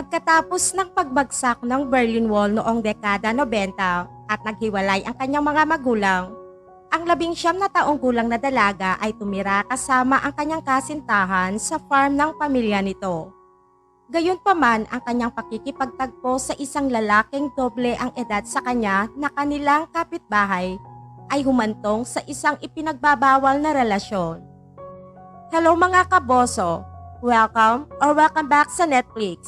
Pagkatapos ng pagbagsak ng Berlin Wall noong dekada 90 at naghiwalay ang kanyang mga magulang, ang 19 na taong gulang na dalaga ay tumira kasama ang kanyang kasintahan sa farm ng pamilya nito. Gayunpaman ang kanyang pakikipagtagpo sa isang lalaking doble ang edad sa kanya na kanilang kapitbahay ay humantong sa isang ipinagbabawal na relasyon. Hello mga kaboso! Welcome back sa Netflix.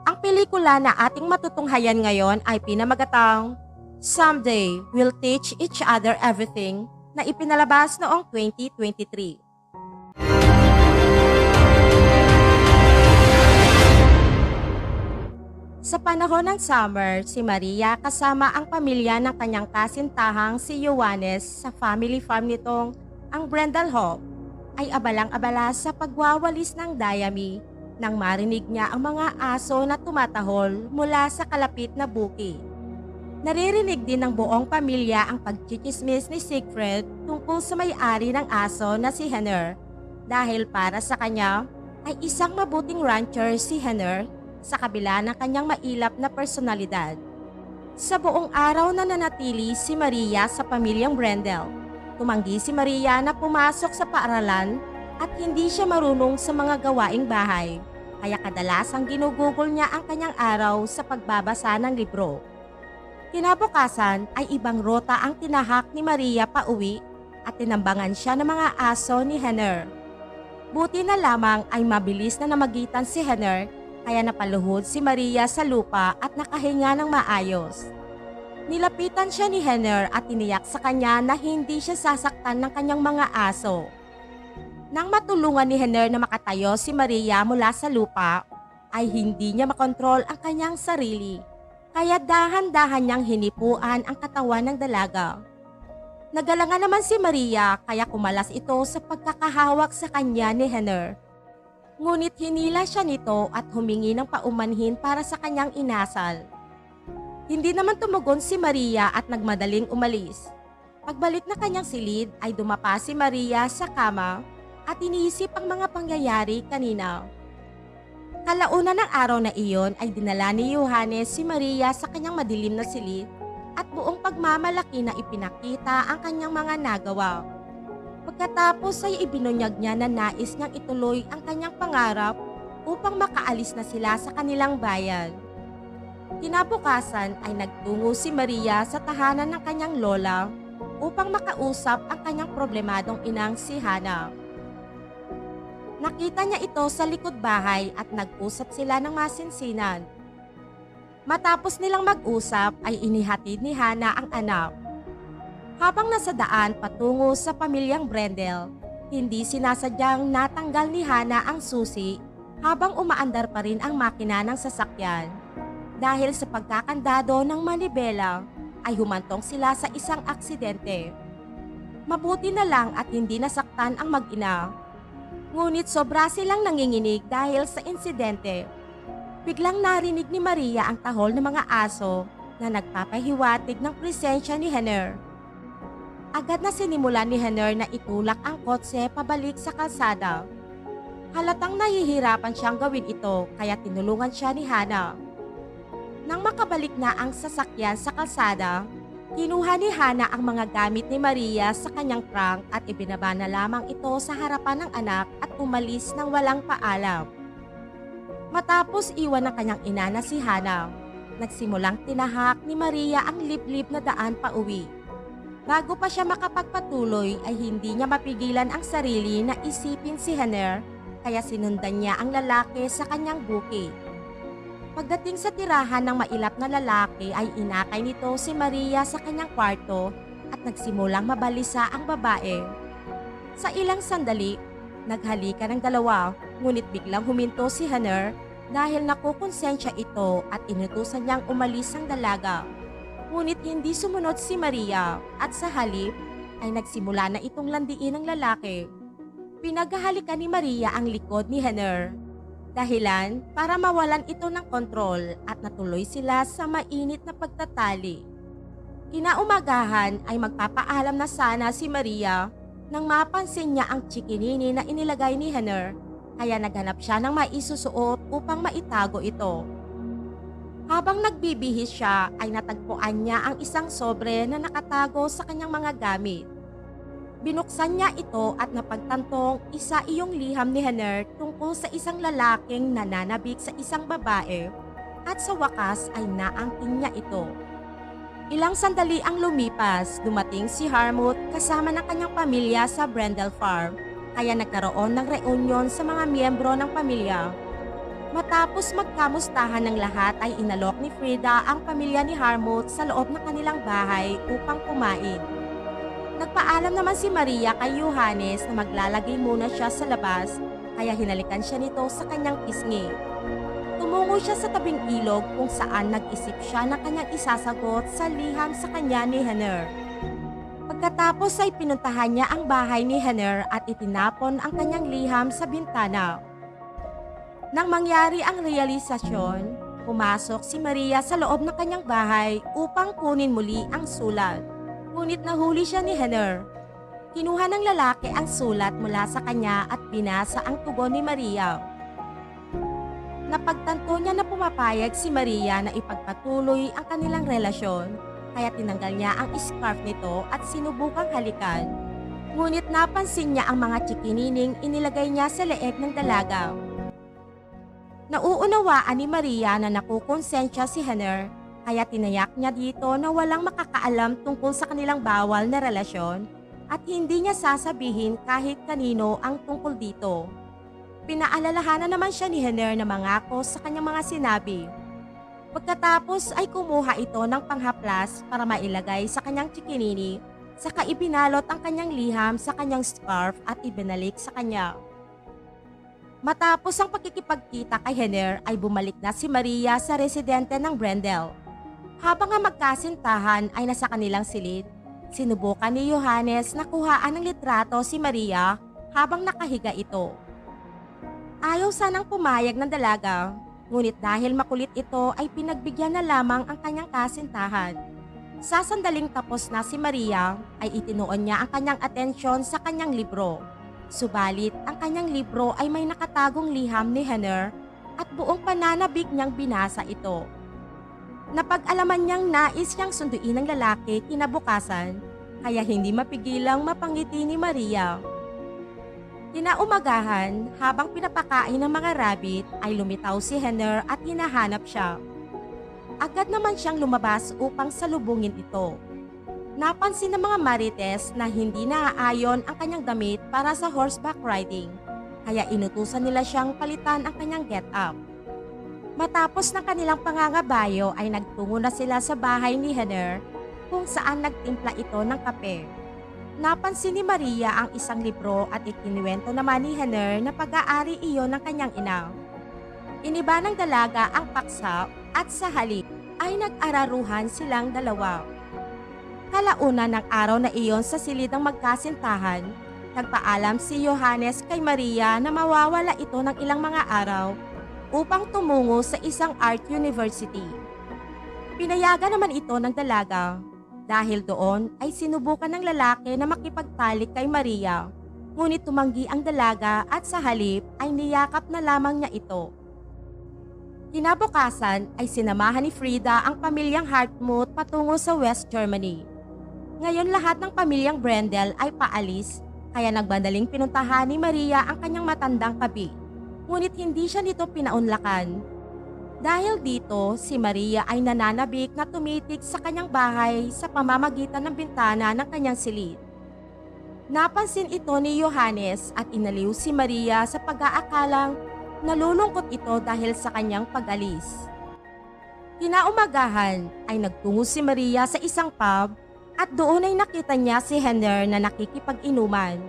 Ang pelikula na ating matutunghayan ngayon ay pinamagatang Someday We'll Teach Each Other Everything na ipinalabas noong 2023. Sa panahon ng summer, si Maria kasama ang pamilya ng kanyang kasintahang si Johannes sa family farm nitong ang Brendalhof ay abalang-abala sa pagwawalis ng dayami nang marinig niya ang mga aso na tumatahol mula sa kalapit na bukid. Naririnig din ng buong pamilya ang pagchichismis ni Siegfried tungkol sa may-ari ng aso na si Henner dahil para sa kanya ay isang mabuting rancher si Henner sa kabila ng kanyang mailap na personalidad. Sa buong araw na nanatili si Maria sa pamilyang Brendel, tumanggi si Maria na pumasok sa paaralan at hindi siya marunong sa mga gawaing bahay, kaya kadalasang ginugugol niya ang kanyang araw sa pagbabasa ng libro. Kinabukasan ay ibang rota ang tinahak ni Maria pauwi at tinambangan siya ng mga aso ni Henner. Buti na lamang ay mabilis na namagitan si Henner kaya napaluhod si Maria sa lupa at nakahinga ng maayos. Nilapitan siya ni Henner at tiniyak sa kanya na hindi siya sasaktan ng kanyang mga aso. Nang matulungan ni Henner na makatayo si Maria mula sa lupa, ay hindi niya makontrol ang kanyang sarili, kaya dahan-dahan niyang hinipuan ang katawan ng dalaga. Nagalangan naman si Maria kaya kumalas ito sa pagkakahawak sa kanya ni Henner. Ngunit hinila siya nito at humingi ng paumanhin para sa kanyang inasal. Hindi naman tumugon si Maria at nagmadaling umalis. Pagbalik na kanyang silid ay dumapa si Maria sa kama at iniisip ang mga pangyayari kanina. Kalaunan ng araw na iyon ay dinala ni Johannes si Maria sa kanyang madilim na silid at buong pagmamalaki na ipinakita ang kanyang mga nagawa. Pagkatapos ay ibinunyag niya na nais niyang ituloy ang kanyang pangarap upang makaalis na sila sa kanilang bayan. Kinabukasan ay nagtungo si Maria sa tahanan ng kanyang lola upang makausap ang kanyang problemadong inang si Hana. Nakita niya ito sa likod bahay at nag-usap sila ng masinsinan. Matapos nilang mag-usap ay inihatid ni Hana ang anak. Habang nasa daan patungo sa pamilyang Brendel, hindi sinasadyang natanggal ni Hana ang susi habang umaandar pa rin ang makina ng sasakyan. Dahil sa pagkakandado ng manibela ay humantong sila sa isang aksidente. Mabuti na lang at hindi nasaktan ang mag-ina. Ngunit sobra silang nanginginig dahil sa insidente. Biglang narinig ni Maria ang tahol ng mga aso na nagpapahiwatig ng presensya ni Henner. Agad na sinimulan ni Henner na itulak ang kotse pabalik sa kalsada. Halatang nahihirapan siyang gawin ito kaya tinulungan siya ni Hana. Nang makabalik na ang sasakyan sa kalsada, kinuha ni Hana ang mga gamit ni Maria sa kanyang trunk at ibinaba na lamang ito sa harapan ng anak at umalis ng walang paalam. Matapos iwan ng kanyang ina na si Hana, nagsimulang tinahak ni Maria ang liblib na daan pauwi. Bago pa siya makapagpatuloy ay hindi niya mapigilan ang sarili na isipin si Henner kaya sinundan niya ang lalaki sa kanyang bukid. Pagdating sa tirahan ng mailap na lalaki ay inakay nito si Maria sa kanyang kwarto at nagsimulang mabalisa ang babae. Sa ilang sandali, naghalikan ang dalawa ngunit biglang huminto si Henner dahil nakukonsensya ito at inutusan niyang umalis ang dalaga. Ngunit hindi sumunod si Maria at sa halip ay nagsimula na itong landiin ng lalaki. Pinaghahalikan ni Maria ang likod ni Henner. Dahilan para mawalan ito ng kontrol at natuloy sila sa mainit na pagtatali. Kinaumagahan ay magpapaalam na sana si Maria nang mapansin niya ang chikinini na inilagay ni Henner kaya naghanap siya ng maisusuot upang maitago ito. Habang nagbibihis siya ay natagpuan niya ang isang sobre na nakatago sa kanyang mga gamit. Binuksan niya ito at napagtantong isa iyong liham ni Henner tungkol sa isang lalaking nananabik sa isang babae at sa wakas ay naangkin niya ito. Ilang sandali ang lumipas, dumating si Harmut kasama ng kanyang pamilya sa Brendel Farm, kaya nagkaroon ng reunion sa mga miyembro ng pamilya. Matapos magkamustahan ng lahat ay inalok ni Frida ang pamilya ni Harmut sa loob ng kanilang bahay upang kumain. Nagpaalam naman si Maria kay Johannes na maglalagay muna siya sa labas, kaya hinalikan siya nito sa kanyang pisngi. Tumungo siya sa tabing ilog kung saan nag-isip siya na kanyang isasagot sa liham sa kanya ni Henner. Pagkatapos ay pinuntahan niya ang bahay ni Henner at itinapon ang kanyang liham sa bintana. Nang mangyari ang realisasyon, pumasok si Maria sa loob ng kanyang bahay upang kunin muli ang sulat. Ngunit nahuli siya ni Henner. Kinuha ng lalaki ang sulat mula sa kanya at binasa ang tugon ni Maria. Napagtanto niya na pumapayag si Maria na ipagpatuloy ang kanilang relasyon, kaya tinanggal niya ang scarf nito at sinubukang halikan. Ngunit napansin niya ang mga chikinining inilagay niya sa leeg ng dalaga. Nauunawaan ni Maria na nakukonsensya si Henner, kaya tinayak niya dito na walang makakaalam tungkol sa kanilang bawal na relasyon at hindi niya sasabihin kahit kanino ang tungkol dito. Pinaalalahanan naman siya ni Henner na mangako sa kanyang mga sinabi. Pagkatapos ay kumuha ito ng panghaplas para mailagay sa kanyang chikinini, saka ibinalot ang kanyang liham sa kanyang scarf at ibinalik sa kanya. Matapos ang pagkikipagkita kay Henner ay bumalik na si Maria sa residente ng Brendel. Habang ang magkasintahan ay nasa kanilang silid, sinubukan ni Johannes na kuhaan ng litrato si Maria habang nakahiga ito. Ayaw sanang pumayag ng dalaga, ngunit dahil makulit ito ay pinagbigyan na lamang ang kanyang kasintahan. Sa sandaling tapos na si Maria ay itinuon niya ang kanyang atensyon sa kanyang libro. Subalit ang kanyang libro ay may nakatagong liham ni Henner at buong pananabik niyang binasa ito. Napag-alaman niyang nais niyang sunduin ng lalaki kinabukasan, kaya hindi mapigilang mapangiti ni Maria. Kinaumagahan, habang pinapakain ng mga rabbit ay lumitaw si Henner at hinahanap siya. Agad naman siyang lumabas upang salubungin ito. Napansin ng mga marites na hindi naaayon ang kanyang damit para sa horseback riding, kaya inutusan nila siyang palitan ang kanyang get-up. Matapos ng kanilang pangangabayo ay nagtungo na sila sa bahay ni Henner kung saan nagtimpla ito ng kape. Napansin ni Maria ang isang libro at ikinuwento naman ni Henner na pag-aari iyon ng kanyang ina. Iniba ng dalaga ang paksa at sa halip ay nag-araruhan silang dalawa. Kalauna ng araw na iyon sa silid ng magkasintahan, nagpaalam si Johannes kay Maria na mawawala ito ng ilang mga araw upang tumungo sa isang art university. Pinayagan naman ito ng dalaga. Dahil doon ay sinubukan ng lalaki na makipagtalik kay Maria, ngunit tumanggi ang dalaga at sa halip ay niyakap na lamang niya ito. Kinabukasan ay sinamahan ni Frida ang pamilyang Hartmut patungo sa West Germany. Ngayon lahat ng pamilyang Brendel ay paalis, kaya nagbandaling pinuntahan ni Maria ang kanyang matandang kabi, ngunit hindi siya nito pinaunlakan. Dahil dito, si Maria ay nananabik na tumitik sa kanyang bahay sa pamamagitan ng bintana ng kanyang silid. Napansin ito ni Johannes at inaliw si Maria sa pag-aakalang nalulungkot ito dahil sa kanyang pag-alis. Kinaumagahan ay nagtungo si Maria sa isang pub at doon ay nakita niya si Henner na nakikipag-inuman.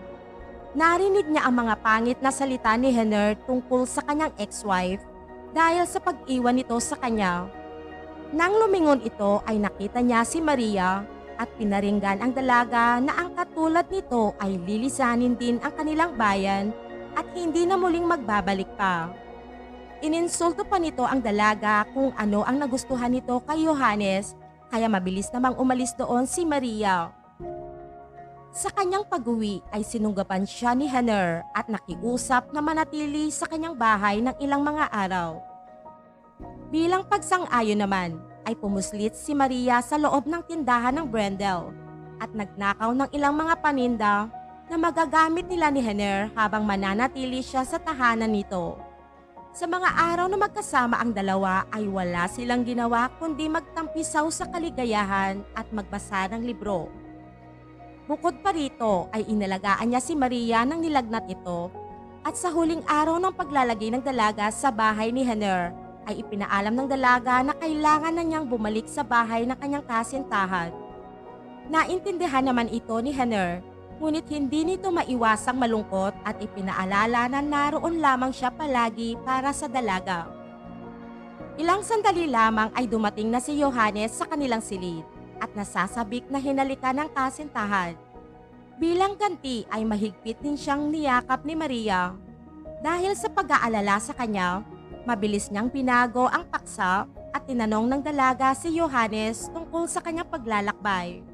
Narinig niya ang mga pangit na salita ni Henner tungkol sa kanyang ex-wife dahil sa pag-iwan nito sa kanya. Nang lumingon ito ay nakita niya si Maria at pinaringgan ang dalaga na ang katulad nito ay lilisanin din ang kanilang bayan at hindi na muling magbabalik pa. Ininsulto pa nito ang dalaga kung ano ang nagustuhan nito kay Johannes, kaya mabilis namang umalis doon si Maria. Sa kanyang pag-uwi ay sinunggaban siya ni Henner at nakiusap na manatili sa kanyang bahay ng ilang mga araw. Bilang pagsang-ayon naman, ay pumuslit si Maria sa loob ng tindahan ng Brendel at nagnakaw ng ilang mga paninda na magagamit nila ni Henner habang mananatili siya sa tahanan nito. Sa mga araw na magkasama ang dalawa ay wala silang ginawa kundi magtampisaw sa kaligayahan at magbasa ng libro. Bukod pa rito ay inalagaan niya si Maria ng nilagnat ito at sa huling araw ng paglalagay ng dalaga sa bahay ni Henner ay ipinaalam ng dalaga na kailangan na niyang bumalik sa bahay ng kanyang kasintahan. Naintindihan naman ito ni Henner, ngunit hindi nito maiwasang malungkot at ipinaalala na naroon lamang siya palagi para sa dalaga. Ilang sandali lamang ay dumating na si Johannes sa kanilang silid at nasasabik na hinalikan ng kasintahan. Bilang ganti ay mahigpit din siyang niyakap ni Maria. Dahil sa pag-aalala sa kanya, mabilis niyang binago ang paksa at tinanong ng dalaga si Johannes tungkol sa kanyang paglalakbay.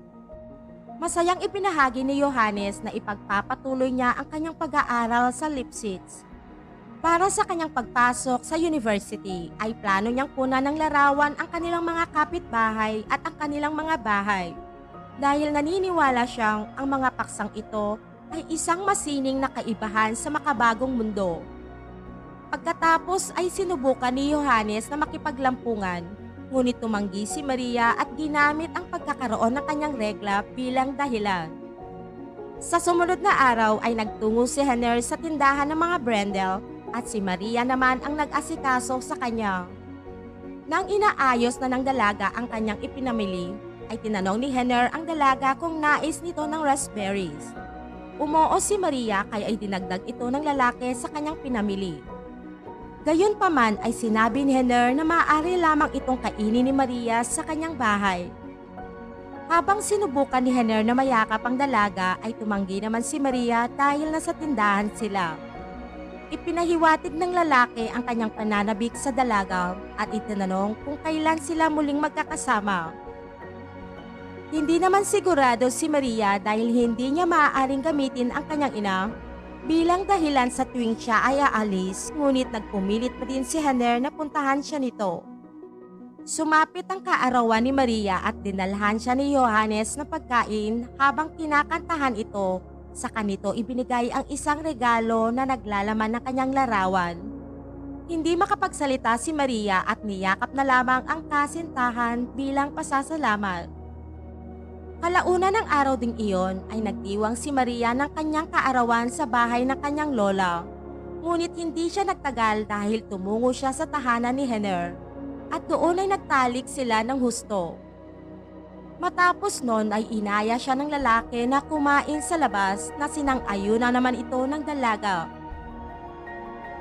Masayang ipinahagi ni Johannes na ipagpapatuloy niya ang kanyang pag-aaral sa Leipzig. Para sa kanyang pagpasok sa university ay plano niyang kunan ng larawan ang kanilang mga kapitbahay at ang kanilang mga bahay. Dahil naniniwala siyang ang mga paksang ito ay isang masining na kaibahan sa makabagong mundo. Pagkatapos ay sinubukan ni Johannes na makipaglampungan, ngunit tumanggi si Maria at ginamit ang pagkakaroon ng kanyang regla bilang dahilan. Sa sumunod na araw ay nagtungo si Henner sa tindahan ng mga Brendel at si Maria naman ang nag-asikaso sa kanya. Nang inaayos na ng dalaga ang kanyang ipinamili, ay tinanong ni Henner ang dalaga kung nais nito ng raspberries. Umoo si Maria kaya ay dinagdag ito ng lalaki sa kanyang pinamili. Gayunpaman ay sinabi ni Henner na maaari lamang itong kainin ni Maria sa kanyang bahay. Habang sinubukan ni Henner na mayakap ang dalaga ay tumanggi naman si Maria dahil nasa tindahan sila. Ipinahiwatig ng lalaki ang kanyang pananabik sa dalaga at itinanong kung kailan sila muling magkakasama. Hindi naman sigurado si Maria dahil hindi niya maaaring gamitin ang kanyang ina bilang dahilan sa tuwing siya ay aalis, ngunit nagpumilit pa din si Henner na puntahan siya nito. Sumapit ang kaarawan ni Maria at dinalhan siya ni Johannes na pagkain habang kinakantahan ito. Sa kanito ibinigay ang isang regalo na naglalaman ng kanyang larawan. Hindi makapagsalita si Maria at niyakap na lamang ang kasintahan bilang pasasalamat. Kalauna ng araw ding iyon ay nagdiwang si Maria ng kanyang kaarawan sa bahay ng kanyang lola. Ngunit hindi siya nagtagal dahil tumungo siya sa tahanan ni Henner at doon ay nagtalik sila ng husto. Matapos nun ay inaya siya ng lalaki na kumain sa labas na sinang-ayuna naman ito ng dalaga.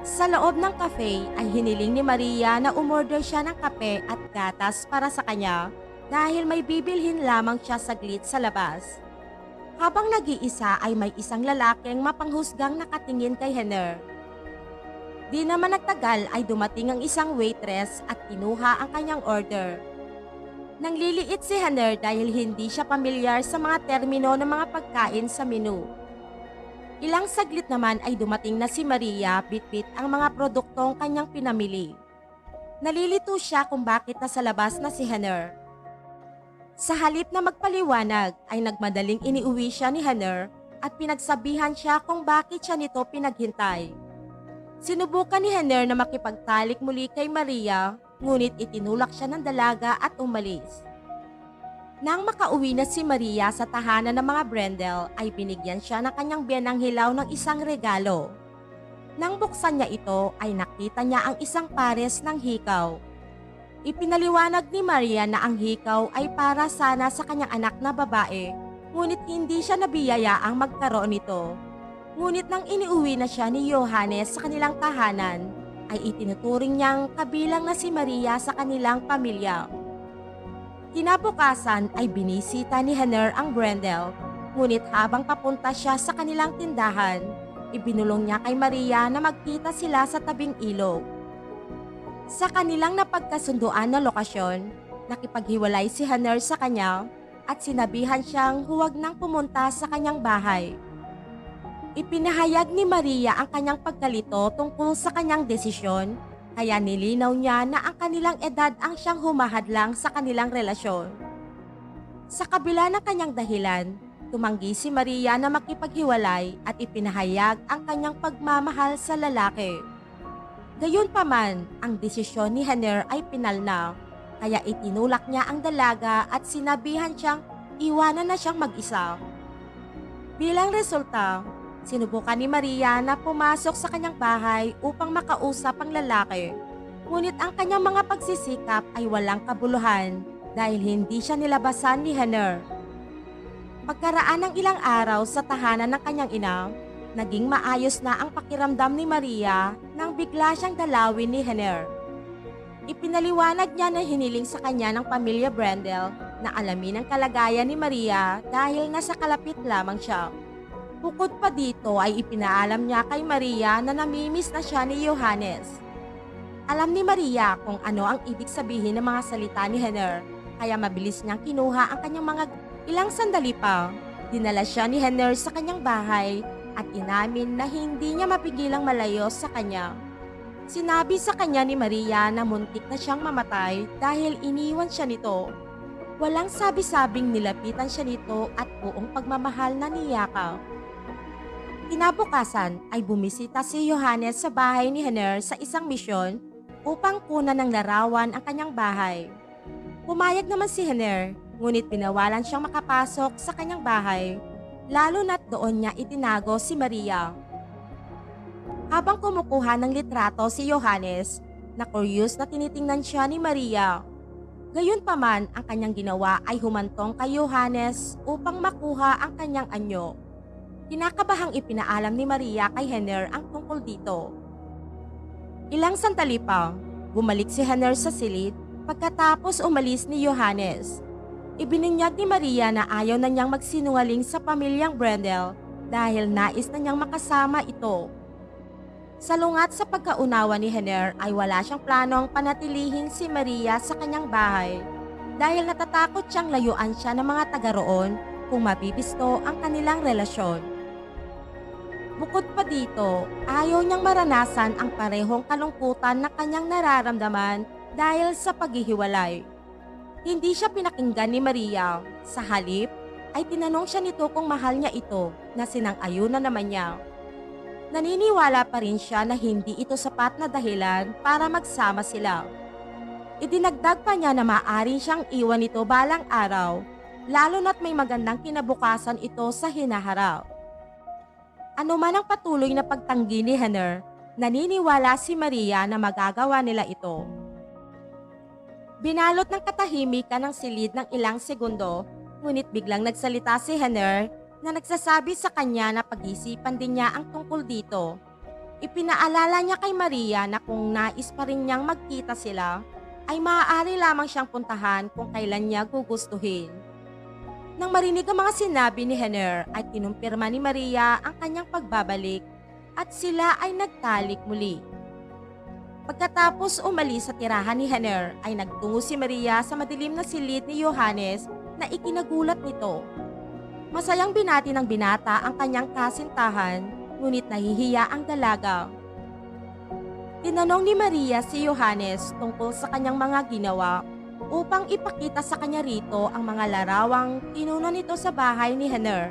Sa loob ng cafe ay hiniling ni Maria na umorder siya ng kape at gatas para sa kanya dahil may bibilhin lamang siya saglit sa labas. Habang nag-iisa ay may isang lalaking mapanghusgang nakatingin kay Henner. Di naman nagtagal ay dumating ang isang waitress at kinuha ang kanyang order. Nangliliit si Henner dahil hindi siya pamilyar sa mga termino ng mga pagkain sa menu. Ilang saglit naman ay dumating na si Maria bitbit ang mga produktong kanyang pinamili. Nalilito siya kung bakit nasa labas na si Henner. Sa halip na magpaliwanag ay nagmadaling iniuwi siya ni Henner at pinagsabihan siya kung bakit siya nito pinaghintay. Sinubukan ni Henner na makipagtalik muli kay Maria, ngunit itinulak siya ng dalaga at umalis. Nang makauwi na si Maria sa tahanan ng mga Brendel ay binigyan siya ng kanyang biyenang hilaw ng isang regalo. Nang buksan niya ito ay nakita niya ang isang pares ng hikaw. Ipinaliwanag ni Maria na ang hikaw ay para sana sa kanyang anak na babae, ngunit hindi siya nabiyayaang magkaroon nito. Ngunit nang iniuwi na siya ni Johannes sa kanilang tahanan, ay itinuturing niyang kabilang na si Maria sa kanilang pamilya. Kinabukasan ay binisita ni Henner ang Brendel, ngunit habang papunta siya sa kanilang tindahan, ibinulong niya kay Maria na magkita sila sa tabing ilog. Sa kanilang napagkasunduan na lokasyon, nakipaghiwalay si Henner sa kanya at sinabihan siyang huwag nang pumunta sa kanyang bahay. Ipinahayag ni Maria ang kanyang pagkalito tungkol sa kanyang desisyon, Kaya nilinaw niya na ang kanilang edad ang siyang humahadlang sa kanilang relasyon. Sa kabila ng kanyang dahilan, tumanggi si Maria na makipaghiwalay at ipinahayag ang kanyang pagmamahal sa lalaki. Gayunpaman, ang desisyon ni Henner ay pinal na, kaya itinulak niya ang dalaga at sinabihan siyang iwanan na siyang mag-isa. Bilang resulta, sinubukan ni Maria na pumasok sa kanyang bahay upang makausap ang lalaki. Ngunit ang kanyang mga pagsisikap ay walang kabuluhan dahil hindi siya nilabasan ni Henner. Pagkaraan ng ilang araw sa tahanan ng kanyang ina, naging maayos na ang pakiramdam ni Maria nang bigla siyang dalawin ni Henner. Ipinaliwanag niya na hiniling sa kanya ng pamilya Brendel na alamin ang kalagayan ni Maria dahil nasa kalapit lamang siya. Bukod pa dito ay ipinaalam niya kay Maria na namimiss na siya ni Johannes. Alam ni Maria kung ano ang ibig sabihin ng mga salita ni Henner, kaya mabilis niyang kinuha ang kanyang mga ilang sandali pa. Dinala siya ni Henner sa kanyang bahay at inamin na hindi niya mapigilang malayo sa kanya. Sinabi sa kanya ni Maria na muntik na siyang mamatay dahil iniwan siya nito. Walang sabi-sabing nilapitan siya nito at buong pagmamahal na niyakaw. Kinabukasan ay bumisita si Johannes sa bahay ni Henner sa isang misyon upang kunan ng larawan ang kanyang bahay. Pumayag naman si Henner, ngunit pinawalan siyang makapasok sa kanyang bahay, lalo na't doon niya itinago si Maria. Habang kumukuha ng litrato si Johannes, na curious na tinitingnan siya ni Maria. Gayunpaman, ang kanyang ginawa ay humantong kay Johannes upang makuha ang kanyang anyo. Kinakabahang ipinaalam ni Maria kay Henner ang tungkol dito. Ilang sandali pa, bumalik si Henner sa silid pagkatapos umalis ni Johannes. Ibinunyag ni Maria na ayaw na niyang magsinungaling sa pamilyang Brendel dahil nais na niyang makasama ito. Salungat sa pagkaunawa ni Henner ay wala siyang planong panatilihin si Maria sa kanyang bahay dahil natatakot siyang layuan siya ng mga taga roon kung mabibisto ang kanilang relasyon. Bukod pa dito, ayaw niyang maranasan ang parehong kalungkutan na kanyang nararamdaman dahil sa paghihiwalay. Hindi siya pinakinggan ni Maria. Sa halip, ay tinanong siya nito kung mahal niya ito na sinang-ayunan naman niya. Naniniwala pa rin siya na hindi ito sapat na dahilan para magsama sila. Idinagdag pa niya na maaaring siyang iwan ito balang araw, lalo na't may magandang kinabukasan ito sa hinaharap. Ano man ang patuloy na pagtanggi ni Henner, naniniwala si Maria na magagawa nila ito. Binalot ng katahimikan ng silid ng ilang segundo, ngunit biglang nagsalita si Henner na nagsasabi sa kanya na pag-isipan din niya ang tungkol dito. Ipinaalala niya kay Maria na kung nais pa rin niyang magkita sila, ay maaari lamang siyang puntahan kung kailan niya gugustuhin. Nang marinig ang mga sinabi ni Henner, ay kinumpirma ni Maria ang kanyang pagbabalik at sila ay nagtalik muli. Pagkatapos umalis sa tirahan ni Henner, ay nagtungo si Maria sa madilim na silid ni Johannes na ikinagulat nito. Masayang binati ng binata ang kanyang kasintahan, ngunit nahihiya ang dalaga. Tinanong ni Maria si Johannes tungkol sa kanyang mga ginawa upang ipakita sa kanya rito ang mga larawang kinunan nito sa bahay ni Henner.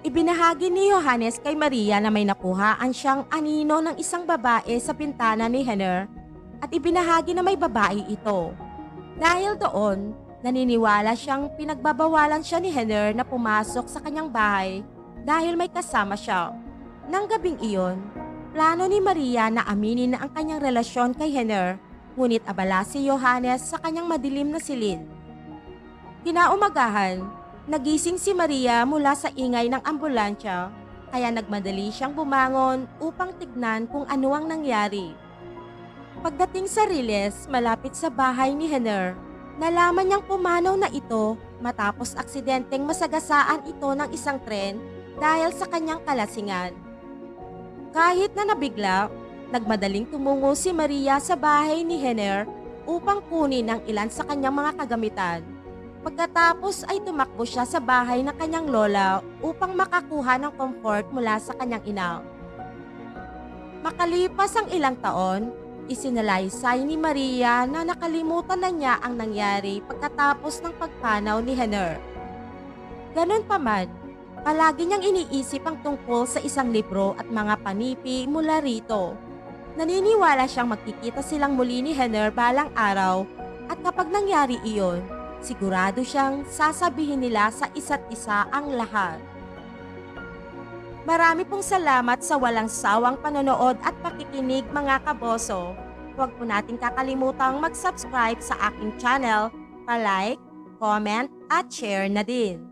Ibinahagi ni Johannes kay Maria na may nakuhaan siyang anino ng isang babae sa bintana ni Henner at ibinahagi na may babae ito. Dahil doon, naniniwala siyang pinagbabawalan siya ni Henner na pumasok sa kanyang bahay dahil may kasama siya. Nang gabing iyon, plano ni Maria na aminin na ang kanyang relasyon kay Henner, ngunit abala si Johannes sa kanyang madilim na silid. Kinaumagahan, nagising si Maria mula sa ingay ng ambulansya, kaya nagmadali siyang bumangon upang tignan kung ano ang nangyari. Pagdating sa Riles, malapit sa bahay ni Henner, nalaman niyang pumanaw na ito matapos aksidenteng masagasaan ito ng isang tren dahil sa kanyang kalasingan. Kahit na nabigla, nagmadaling tumungo si Maria sa bahay ni Henner upang kunin ang ilan sa kanyang mga kagamitan. Pagkatapos ay tumakbo siya sa bahay ng kanyang lola upang makakuha ng comfort mula sa kanyang ina. Makalipas ang ilang taon, isinalaysay ni Maria na nakalimutan na niya ang nangyari pagkatapos ng pagpanaw ni Henner. Ganun pa man, palagi niyang iniisip ang tungkol sa isang libro at mga panipi mula rito. Naniniwala siyang magkikita silang muli ni Henner balang araw at kapag nangyari iyon, sigurado siyang sasabihin nila sa isa't isa ang lahat. Marami pong salamat sa walang sawang panonood at pakikinig mga kaboso. Huwag po nating kakalimutang mag-subscribe sa aking channel, pa-like, comment at share na din.